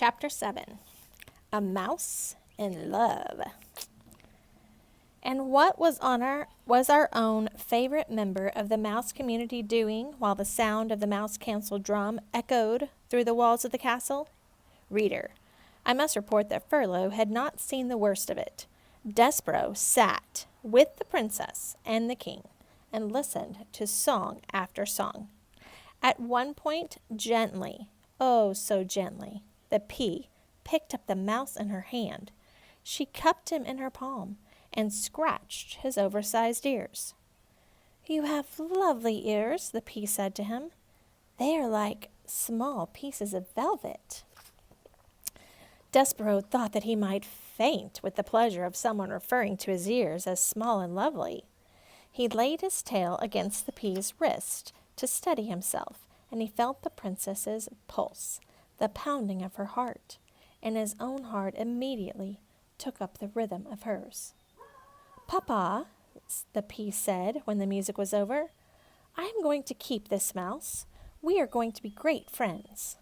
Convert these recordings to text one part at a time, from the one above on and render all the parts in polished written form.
Chapter 7. A Mouse in Love. And what was our own favorite member of the mouse community doing while the sound of the mouse council drum echoed through the walls of the castle? Reader, I must report that Furlough had not seen the worst of it. Despereaux sat with the princess and the king and listened to song after song. At one point, gently, oh so gently, the pea picked up the mouse in her hand. She cupped him in her palm and scratched his oversized ears. "You have lovely ears," the pea said to him. "They are like small pieces of velvet." Despereaux thought that he might faint with the pleasure of someone referring to his ears as small and lovely. He laid his tail against the pea's wrist to steady himself, and he felt the princess's pulse, the pounding of her heart, and his own heart immediately took up the rhythm of hers. "Papa," the pea said when the music was over, "I am going to keep this mouse. We are going to be great friends."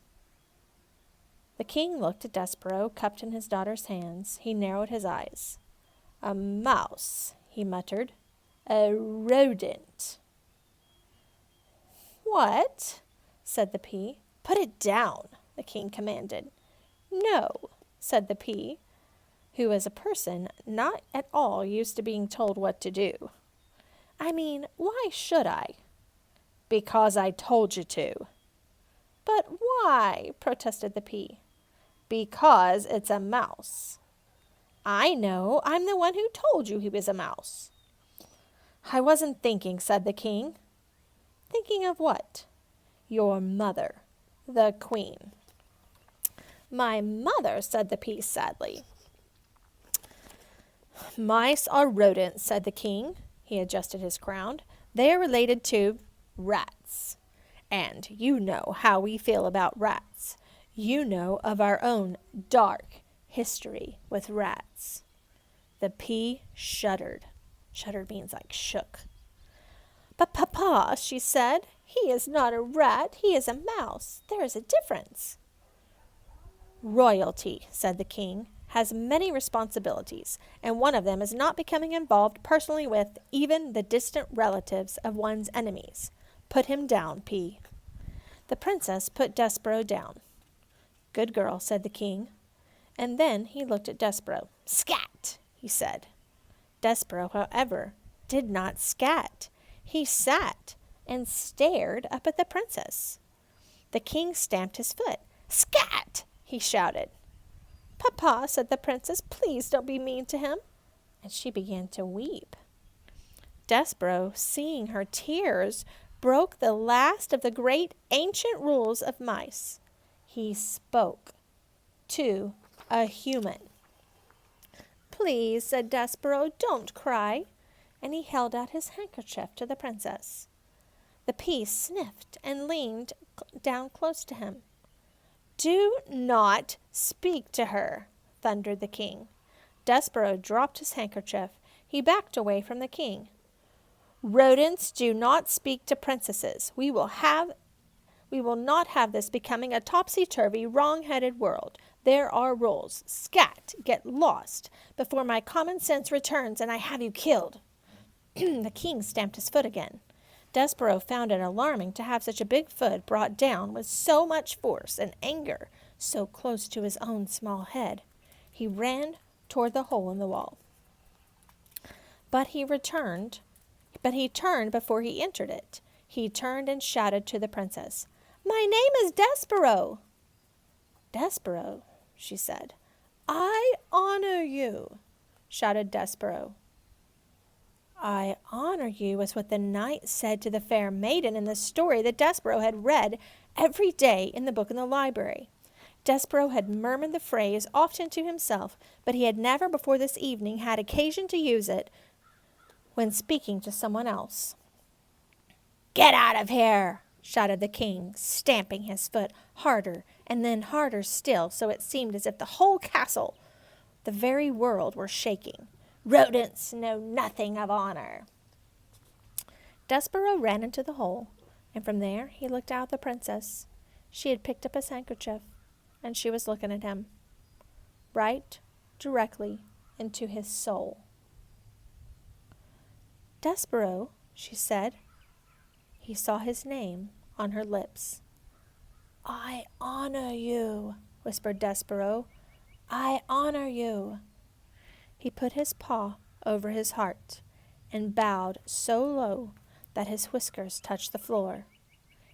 The king looked at Despereaux, cupped in his daughter's hands. He narrowed his eyes. "A mouse," he muttered. "A rodent." "What?" said the pea. "Put it down," the king commanded. "No," said the pea, who was a person not at all used to being told what to do. "I mean, why should I?" "Because I told you to." "But why?" protested the pea. "Because it's a mouse." "I know. I'm the one who told you he was a mouse." "I wasn't thinking," said the king. "Thinking of what?" "Your mother, the queen." "My mother," said the pea sadly. "Mice are rodents," said the king. He adjusted his crown. "They are related to rats. And you know how we feel about rats. You know of our own dark history with rats." The pea shuddered. Shuddered means like shook. "But Papa," she said, "he is not a rat. He is a mouse. There is a difference." "Royalty," said the king, "has many responsibilities, and one of them is not becoming involved personally with even the distant relatives of one's enemies. Put him down, pea." The princess put Despereaux down. "Good girl," said the king. And then he looked at Despereaux. "Scat!" he said. Despereaux, however, did not scat. He sat and stared up at the princess. The king stamped his foot. "Scat!" he shouted. "Papa," said the princess, "please don't be mean to him." And she began to weep. Despereaux, seeing her tears, broke the last of the great ancient rules of mice. He spoke to a human. "Please," said Despereaux, "don't cry." And he held out his handkerchief to the princess. The pea sniffed and leaned down close to him. "Do not speak to her," thundered the king. Despereaux dropped his handkerchief. He backed away from the king. "Rodents do not speak to princesses. We will not have this becoming a topsy-turvy, wrong-headed world. There are rules. Scat! Get lost before my common sense returns and I have you killed." The king stamped his foot again. Despereaux found it alarming to have such a big foot brought down with so much force and anger so close to his own small head. He ran toward the hole in the wall. But he turned before he entered it. He turned and shouted to the princess, "My name is Despereaux." "Despereaux," she said. "I honor you," shouted Despereaux. "I honor you" was what the knight said to the fair maiden in the story that Despereaux had read every day in the book in the library. Despereaux had murmured the phrase often to himself, but he had never before this evening had occasion to use it when speaking to someone else. "Get out of here!" shouted the king, stamping his foot harder and then harder still, so it seemed as if the whole castle, the very world, were shaking. "Rodents know nothing of honor." Despereaux ran into the hole, and from there he looked out at the princess. She had picked up his handkerchief. and she was looking at him, right directly into his soul. "Despereaux," she said. He saw his name on her lips. "I honor you," whispered Despereaux. "I honor you." He put his paw over his heart and bowed so low that his whiskers touched the floor.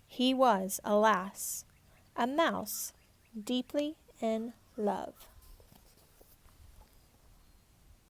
He was, alas, a mouse deeply in love.